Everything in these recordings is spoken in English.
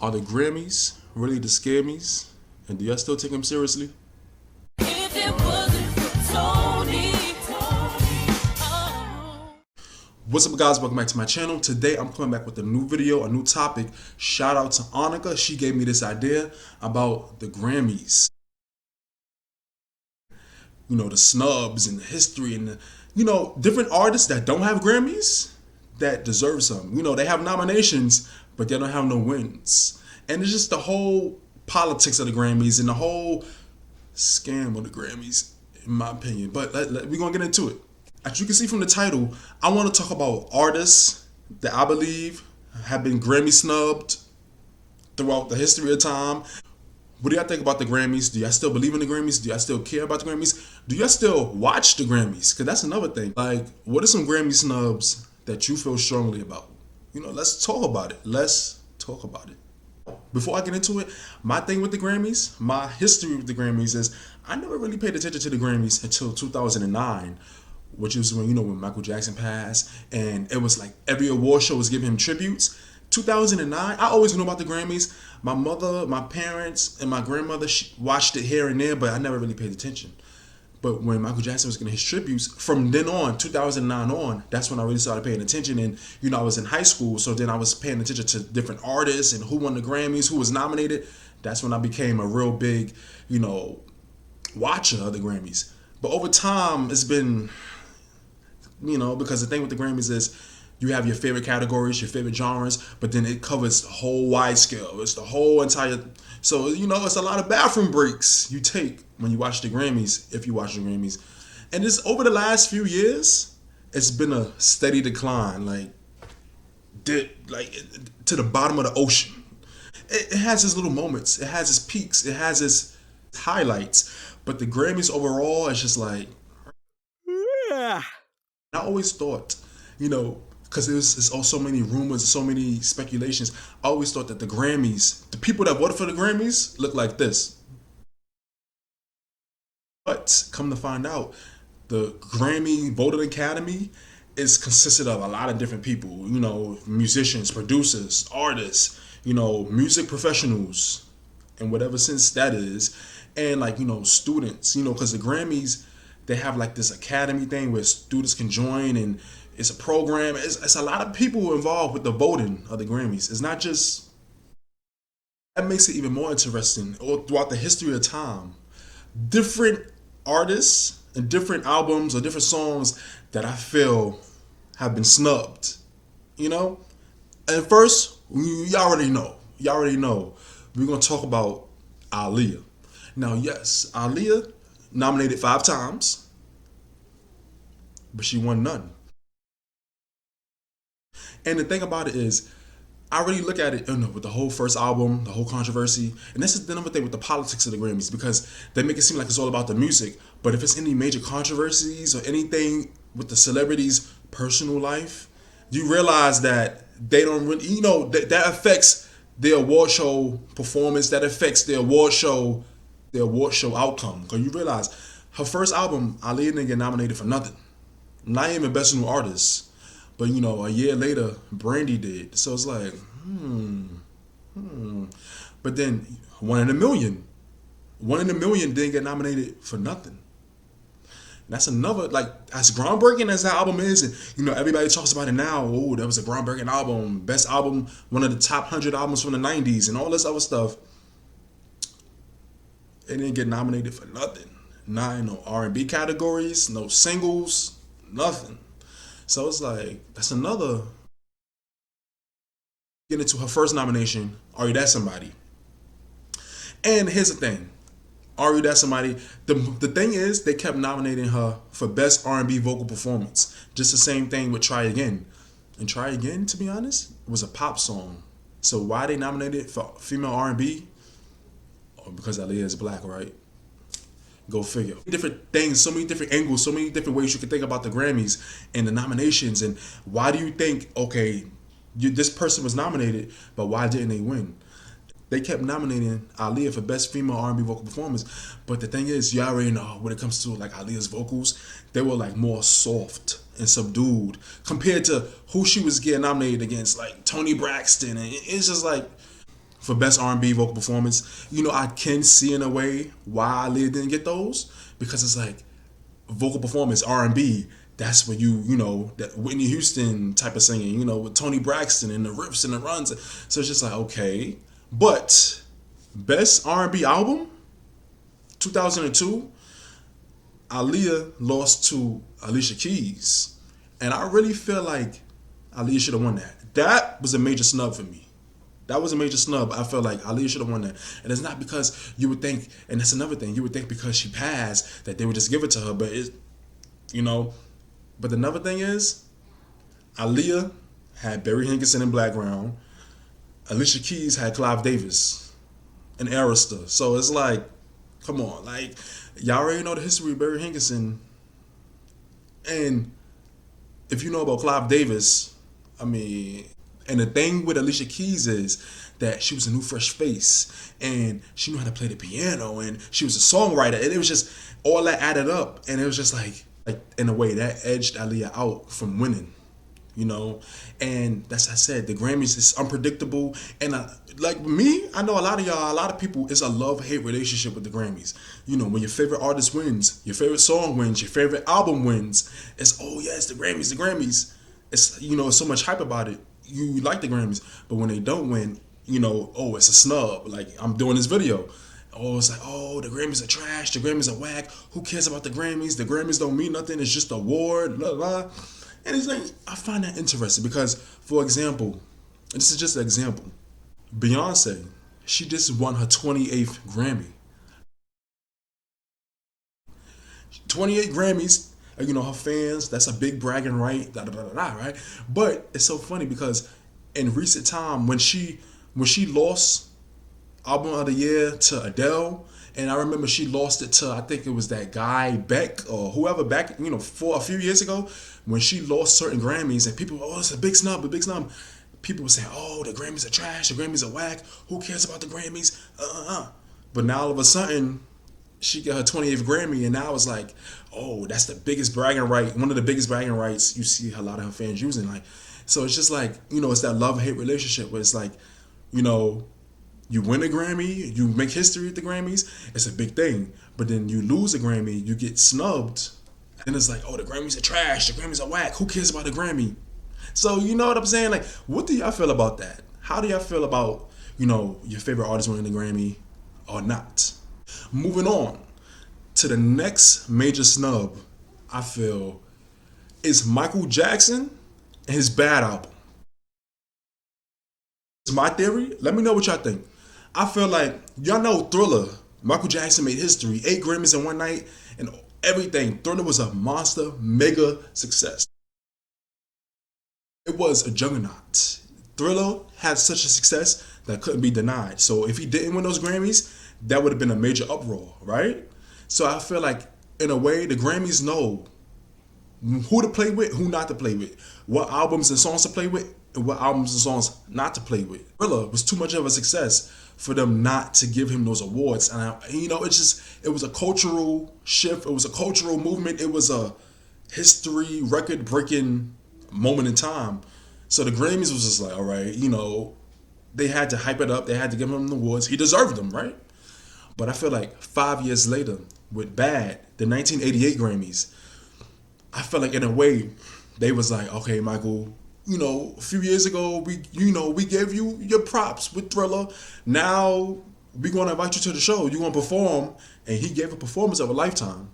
Are the Grammys really the scammies? And do y'all still take them seriously? If it wasn't for oh. What's up, guys? Welcome back to my channel. Today I'm coming back with a new video, a new topic. Shout out to Annika. She gave me this idea about the Grammys. You know, the snubs and the history and different artists that don't have Grammys that deserve some. You know, they have nominations, but they don't have no wins. And it's just the whole politics of the Grammys and the whole scam of the Grammys, in my opinion. But we're going to get into it. As you can see from the title, I want to talk about artists that I believe have been Grammy snubbed throughout the history of time. What do y'all think about the Grammys? Do y'all still believe in the Grammys? Do y'all still care about the Grammys? Do y'all still watch the Grammys? Because that's another thing. Like, what are some Grammy snubs that you feel strongly about? You know, let's talk about it. Let's talk about it. Before I get into it, my thing with the Grammys, my history with the Grammys is I never really paid attention to the Grammys until 2009, which is when Michael Jackson passed, and it was like every award show was giving him tributes. 2009, I always knew about the Grammys. My mother, my parents, and my grandmother watched it here and there, but I never really paid attention. But when Michael Jackson was getting his tributes, from then on, 2009 on, that's when I really started paying attention. And, I was in high school, so then I was paying attention to different artists and who won the Grammys, who was nominated. That's when I became a real big, watcher of the Grammys. But over time, it's been, because the thing with the Grammys is you have your favorite categories, your favorite genres, but then it covers the whole wide scale. It's the whole entire, so, it's a lot of bathroom breaks you take when you watch the Grammys, if you watch the Grammys. And it's over the last few years, it's been a steady decline, to the bottom of the ocean. It has its little moments, it has its peaks, it has its highlights, but the Grammys overall is just like, I always thought, because it's so many rumors, so many speculations. I always thought that the Grammys, the people that voted for the Grammys, look like this. But come to find out, the Grammy Voting Academy is consisted of a lot of different people. Musicians, producers, artists, music professionals, and whatever sense that is, and students. Because the Grammys, they have this academy thing where students can join, and it's a program. It's a lot of people involved with the voting of the Grammys. It's not just, that makes it even more interesting. Or throughout the history of time, different artists and different albums or different songs that I feel have been snubbed. And first, y'all already know. We're gonna talk about Aaliyah. Now, yes, Aaliyah nominated 5 times, but she won none. And the thing about it is, I really look at it, with the whole first album, the whole controversy, and this is the number thing with the politics of the Grammys, because they make it seem like it's all about the music, but if it's any major controversies or anything with the celebrities' personal life, you realize that they don't really, that affects their award show performance, that affects their award show outcome. Because you realize her first album, Aaliyah didn't get nominated for nothing, not even Best New Artist. But a year later, Brandy did. So it's like, But then One in a Million didn't get nominated for nothing. That's another, as groundbreaking as that album is, and everybody talks about it now. Oh, that was a groundbreaking album, best album, one of the top 100 albums from the 90s, and all this other stuff. It didn't get nominated for nothing. Not in no R&B categories, no singles, nothing. So it's like, that's another. Get into her first nomination, Are You That Somebody? And here's the thing, Are You That Somebody? The thing is, they kept nominating her for Best R&B Vocal Performance. Just the same thing with Try Again. And Try Again, to be honest, was a pop song. So why they nominated for female R&B? Oh, because Aaliyah is black, right? Go figure. Different things, so many different angles, so many different ways you can think about the Grammys and the nominations. And why do you think, okay, this person was nominated, but why didn't they win? They kept nominating Aaliyah for Best Female R&B Vocal Performance. But the thing is, you already know when it comes to Aaliyah's vocals, they were more soft and subdued compared to who she was getting nominated against, Toni Braxton. And it's just for best R&B vocal performance. I can see in a way why Aaliyah didn't get those, because it's like vocal performance R&B. That's what that Whitney Houston type of singing. With Toni Braxton and the riffs and the runs. So it's just like, okay, but best R&B album, 2002, Aaliyah lost to Alicia Keys, and I really feel like Aaliyah should have won that. That was a major snub for me. That was a major snub. I felt like Aaliyah should have won that. And it's not because you would think, and that's another thing, you would think because she passed that they would just give it to her. But But another thing is, Aaliyah had Barry Hankinson in Blackground. Alicia Keys had Clive Davis and Arista. So it's like, come on, like y'all already know the history of Barry Hankinson. And if you know about Clive Davis, and the thing with Alicia Keys is that she was a new fresh face, and she knew how to play the piano, and she was a songwriter, and it was just all that added up, and it was just like in a way that edged Aaliyah out from winning. And that's I said, the Grammys is unpredictable, and like me, I know a lot of people, it's a love-hate relationship with the Grammys. When your favorite artist wins, your favorite song wins, your favorite album wins, it's the Grammys. It's it's so much hype about it. You like the Grammys, but when they don't win, it's a snub. Like, I'm doing this video. It's like, the Grammys are trash, the Grammys are whack. Who cares about the Grammys? The Grammys don't mean nothing. It's just an award, blah, blah. And it's like, I find that interesting because, for example, this is just an example. Beyonce, she just won her 28th Grammy. 28 Grammys, her fans, that's a big bragging right, right? But it's so funny because in recent time, when she lost Album of the Year to Adele, and I remember she lost it to, I think it was that guy Beck or whoever back, for a few years ago, when she lost certain Grammys, and people, it's a big snub. People would say, the Grammys are trash, the Grammys are whack, who cares about the Grammys? But now all of a sudden, she got her 28th Grammy, and now it's like, that's the biggest bragging right, one of the biggest bragging rights you see a lot of her fans using. Like, so it's just like, it's that love-hate relationship where it's like, you win a Grammy, you make history at the Grammys, it's a big thing. But then you lose a Grammy, you get snubbed, and it's like, the Grammys are trash, the Grammys are whack, who cares about the Grammy? So you know what I'm saying? Like, what do y'all feel about that? How do y'all feel about, your favorite artist winning the Grammy or not? Moving on to the next major snub, I feel, is Michael Jackson and his Bad album. It's my theory. Let me know what y'all think. I feel like, y'all know Thriller. Michael Jackson made history, 8 Grammys in one night, and everything. Thriller was a monster, mega success. It was a juggernaut. Thriller had such a success that couldn't be denied. So if he didn't win those Grammys, that would have been a major uproar, right? So I feel like, in a way, the Grammys know who to play with, who not to play with, what albums and songs to play with, and what albums and songs not to play with. Thriller was too much of a success for them not to give him those awards. And it was a cultural shift. It was a cultural movement. It was a history record-breaking moment in time. So the Grammys was just like, all right, they had to hype it up. They had to give him the awards. He deserved them, right? But I feel like 5 years later, with Bad, the 1988 Grammys, I feel like in a way, they was like, okay, Michael, a few years ago, we gave you your props with Thriller. Now we're gonna invite you to the show. You're gonna perform, and he gave a performance of a lifetime.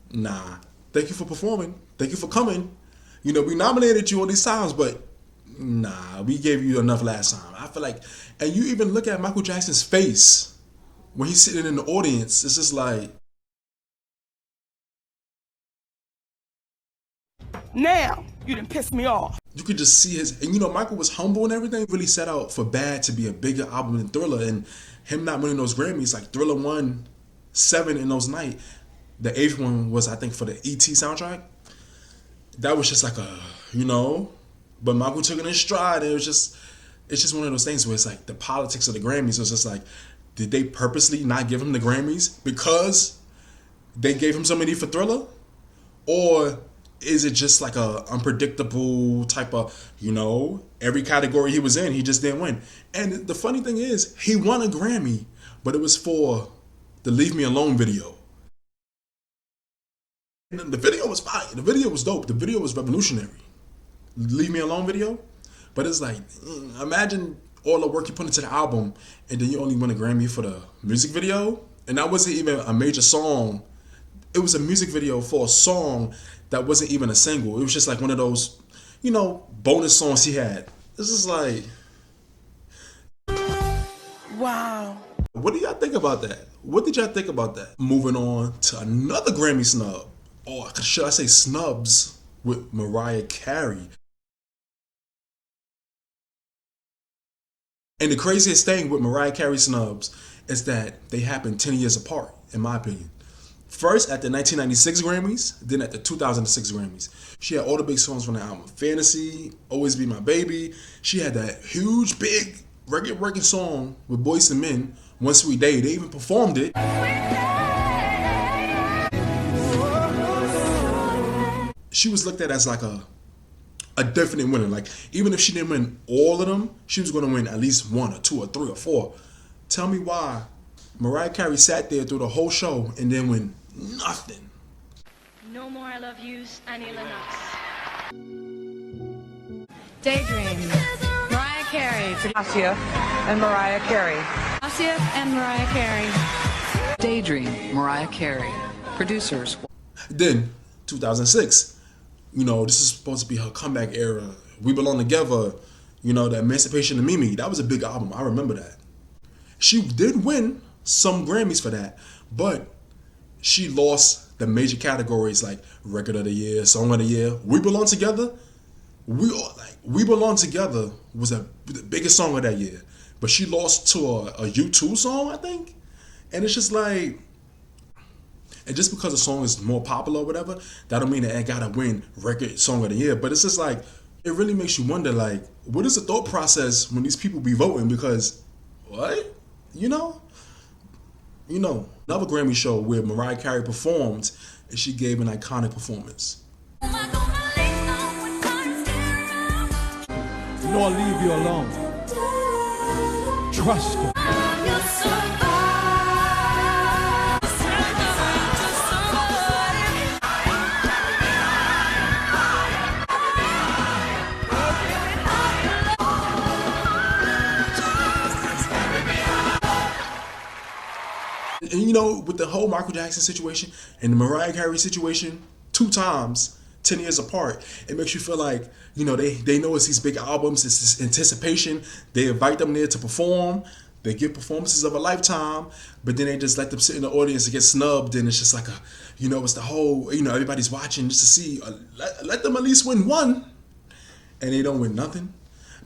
Nah, thank you for performing. Thank you for coming. We nominated you all these times, but nah, we gave you enough last time. I feel like, and you even look at Michael Jackson's face when he's sitting in the audience, it's just like, now you done pissed me off. You could just see and Michael was humble and everything, really set out for Bad to be a bigger album than Thriller, and him not winning those Grammys, like Thriller won 7 in those nights. The 8th one was, I think, for the E.T. soundtrack. That was just like but Michael took it in stride, and it's just one of those things where it's like the politics of the Grammys was just like, did they purposely not give him the Grammys because they gave him somebody for Thriller, or is it just like a unpredictable type of, every category he was in, he just didn't win. And the funny thing is, he won a Grammy, but it was for the Leave Me Alone video. And the video was fire. The video was dope. The video was revolutionary. Leave Me Alone video. But it's like, imagine all the work you put into the album and then you only win a Grammy for the music video. And that wasn't even a major song. It was a music video for a song that wasn't even a single. It was just like one of those, bonus songs he had. This is like, Wow. what do y'all think about that? What did y'all think about that? Moving on to another Grammy snub. Or should I say snubs with Mariah Carey. And the craziest thing with Mariah Carey snubs is that they happened 10 years apart, in my opinion. First at the 1996 Grammys, then at the 2006 Grammys. She had all the big songs from the album. Fantasy, Always Be My Baby. She had that huge, big, record-breaking song with Boyz II Men, One Sweet Day. They even performed it. She was looked at as like a definite winner. Like, even if she didn't win all of them, she was going to win at least one or two or three or four. Tell me why Mariah Carey sat there through the whole show and then win nothing. No More I Love Yous, Annie Lennox. Daydream. Mariah Carey. Aaliyah and Mariah Carey. Aaliyah and Mariah Carey. Daydream, Mariah Carey. Producers. Then, 2006. This is supposed to be her comeback era. We Belong Together. The Emancipation of Mimi. That was a big album. I remember that. She did win some Grammys for that, but she lost the major categories like Record of the Year, Song of the Year. We Belong Together. We Belong Together was the biggest song of that year, but she lost to a U2 song, I think. And it's just like, and just because a song is more popular or whatever, that don't mean that it gotta win Record Song of the Year. But it's just like, it really makes you wonder, like, what is the thought process when these people be voting? Because, what? Another Grammy show where Mariah Carey performed and she gave an iconic performance. Nor leave you alone. Trust him. And with the whole Michael Jackson situation and the Mariah Carey situation, 2 times, 10 years apart, it makes you feel like, they know it's these big albums, it's this anticipation. They invite them there to perform. They give performances of a lifetime, but then they just let them sit in the audience and get snubbed. And it's just like it's the whole, everybody's watching just to see, let them at least win one. And they don't win nothing.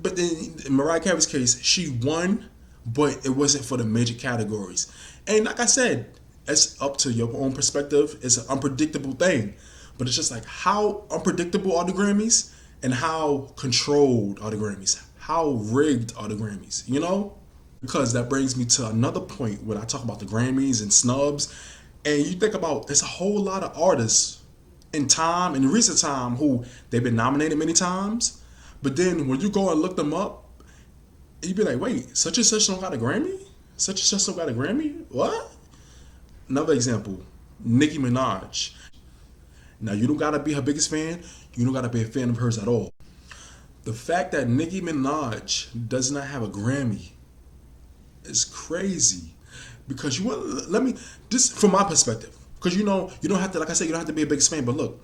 But then in Mariah Carey's case, she won, but it wasn't for the major categories. And like I said, it's up to your own perspective. It's an unpredictable thing. But it's just like, how unpredictable are the Grammys and how controlled are the Grammys? How rigged are the Grammys? Because that brings me to another point when I talk about the Grammys and snubs. And you think about, there's a whole lot of artists in recent time, who they've been nominated many times. But then when you go and look them up, you'd be like, wait, such and such don't got a Grammy? Such and such don't got a Grammy? What? Another example, Nicki Minaj. Now, you don't gotta be her biggest fan. You don't gotta be a fan of hers at all. The fact that Nicki Minaj does not have a Grammy is crazy. Because just from my perspective, because you don't have to, like I said, you don't have to be a biggest fan, but look,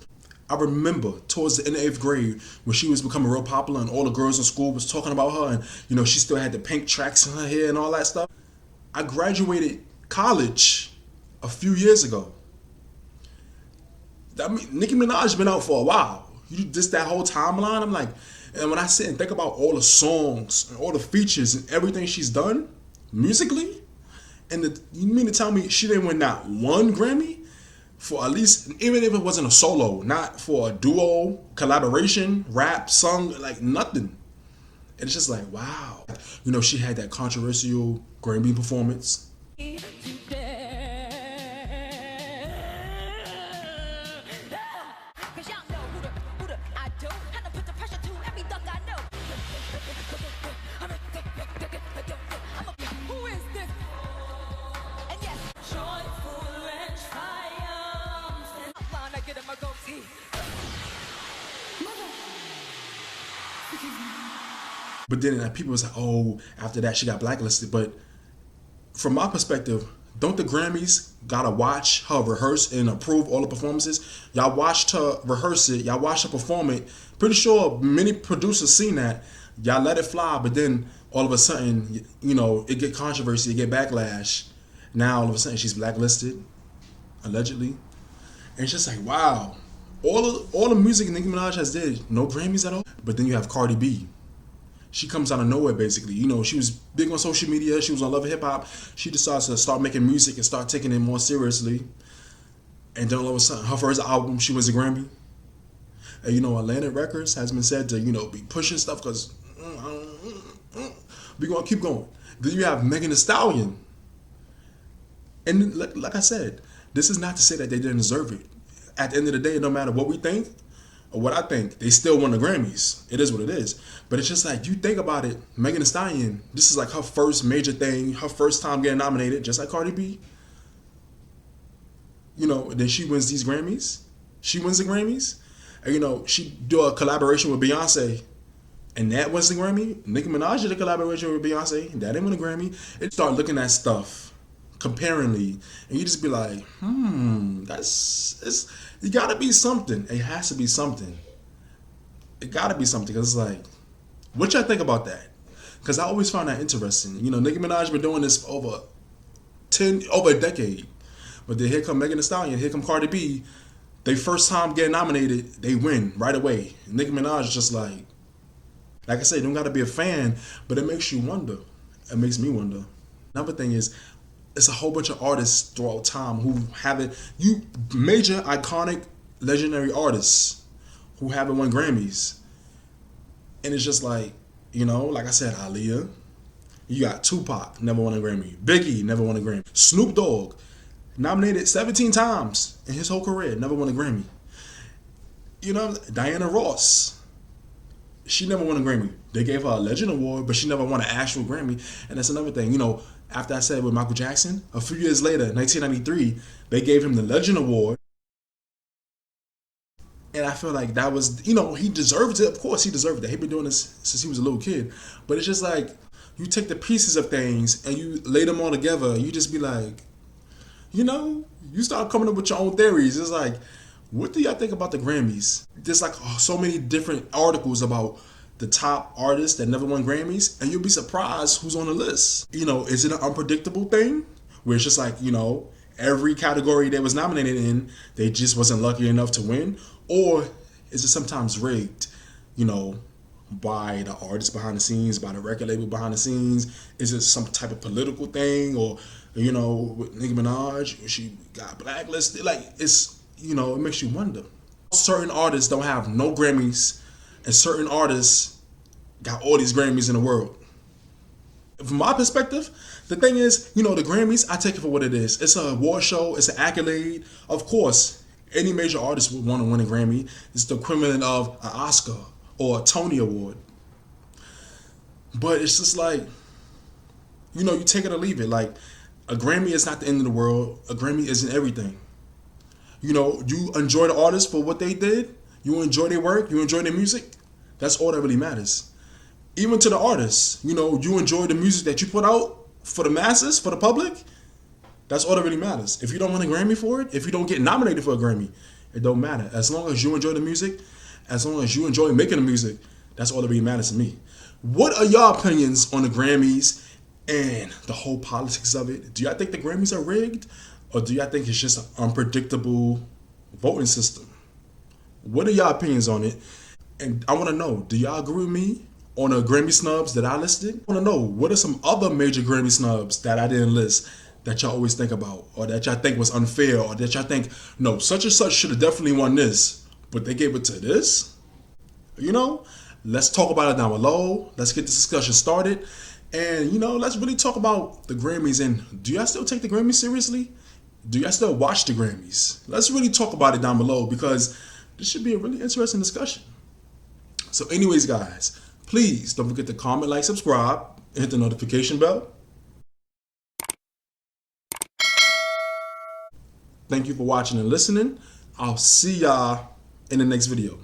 I remember towards the end of 8th grade when she was becoming real popular and all the girls in school was talking about her, and she still had the pink tracks in her hair and all that stuff. I graduated college a few years ago. Nicki Minaj been out for a while. Just that whole timeline, I'm like, and when I sit and think about all the songs and all the features and everything she's done musically, and you mean to tell me she didn't win not one Grammy for at least, even if it wasn't a solo, not for a duo, collaboration, rap, song, like nothing. And it's just like, wow. She had that controversial Grammy performance. But then people was like, oh, after that she got blacklisted. But from my perspective, don't the Grammys gotta watch her rehearse and approve all the performances? Y'all watched her rehearse it, y'all watched her perform it. Pretty sure many producers seen that. Y'all let it fly, but then all of a sudden, you know, it get controversy, it get backlash. Now all of a sudden she's blacklisted, allegedly. And it's just like, wow. All the music Nicki Minaj has did, no Grammys at all. But then you have Cardi B. She comes out of nowhere, basically. You know, she was big on social media. She was on Love and Hip Hop. She decides to start making music and start taking it more seriously. And then all of a sudden, her first album, she wins a Grammy. And, you know, Atlantic Records has been said to, you know, be pushing stuff because we're going to keep going. Then you have Megan Thee Stallion. And like I said, this is not to say that they didn't deserve it. At the end of the day, no matter what we think or what I think, they still won the Grammys. It is what it is. But it's just like, you think about it, Megan Thee Stallion, this is like her first major thing, her first time getting nominated, just like Cardi B. You know, then she wins these Grammys. She wins the Grammys. And, you know, she do a collaboration with Beyonce, and that wins the Grammy. Nicki Minaj did a collaboration with Beyonce, and that didn't win a Grammy. It start looking at stuff comparingly, and you just be like, it gotta be something. It has to be something. It gotta be something, because it's like, what y'all think about that? Because I always found that interesting. You know, Nicki Minaj been doing this for over a decade. But then here come Megan Thee Stallion, here come Cardi B. They first time getting nominated, they win right away. Nicki Minaj is just like I said, you don't gotta be a fan, but it makes you wonder. It makes me wonder. Another thing is, it's a whole bunch of artists throughout time who haven't, major, iconic, legendary artists who haven't won Grammys. And it's just like, you know, like I said, Aaliyah. You got Tupac, never won a Grammy. Biggie, never won a Grammy. Snoop Dogg, nominated 17 times in his whole career, never won a Grammy. You know, Diana Ross, she never won a Grammy. They gave her a Legend Award, but she never won an actual Grammy. And that's another thing, you know, after I said with Michael Jackson, a few years later, 1993, they gave him the Legend Award. And I feel like that was, you know, he deserved it. Of course, he deserved it. He's been doing this since he was a little kid. But it's just like, you take the pieces of things and you lay them all together. You just be like, you know, you start coming up with your own theories. It's like, what do y'all think about the Grammys? There's like so many different articles about the top artists that never won Grammys, and you'll be surprised who's on the list. You know, is it an unpredictable thing where it's just like, you know, every category they was nominated in, they just wasn't lucky enough to win? Or is it sometimes rigged, you know, by the artist behind the scenes, by the record label behind the scenes? Is it some type of political thing? Or, you know, with Nicki Minaj, she got blacklisted. Like, it's, you know, it makes you wonder. Certain artists don't have no Grammys, and certain artists got all these Grammys in the world. From my perspective, the thing is, you know, the Grammys, I take it for what it is. It's an award show, it's an accolade. Of course, any major artist would want to win a Grammy. It's the equivalent of an Oscar or a Tony Award. But it's just like, you know, you take it or leave it. Like, a Grammy is not the end of the world. A Grammy isn't everything. You know, you enjoy the artist for what they did. You enjoy their work. You enjoy their music. That's all that really matters. Even to the artists, you know, you enjoy the music that you put out for the masses, for the public. That's all that really matters. If you don't win a Grammy for it, if you don't get nominated for a Grammy, it don't matter. As long as you enjoy the music, as long as you enjoy making the music, that's all that really matters to me. What are y'all opinions on the Grammys and the whole politics of it? Do y'all think the Grammys are rigged? Or do y'all think it's just an unpredictable voting system? What are y'all opinions on it? And I want to know, do y'all agree with me on the Grammy snubs that I listed? I want to know, what are some other major Grammy snubs that I didn't list that y'all always think about, or that y'all think was unfair, or that y'all think, no, such and such should have definitely won this, but they gave it to this? You know, let's talk about it down below. Let's get this discussion started. And, you know, let's really talk about the Grammys. And do y'all still take the Grammys seriously? Do y'all still watch the Grammys? Let's really talk about it down below, because this should be a really interesting discussion. So anyways, guys, please don't forget to comment, like, subscribe, and hit the notification bell. Thank you for watching and listening. I'll see y'all in the next video.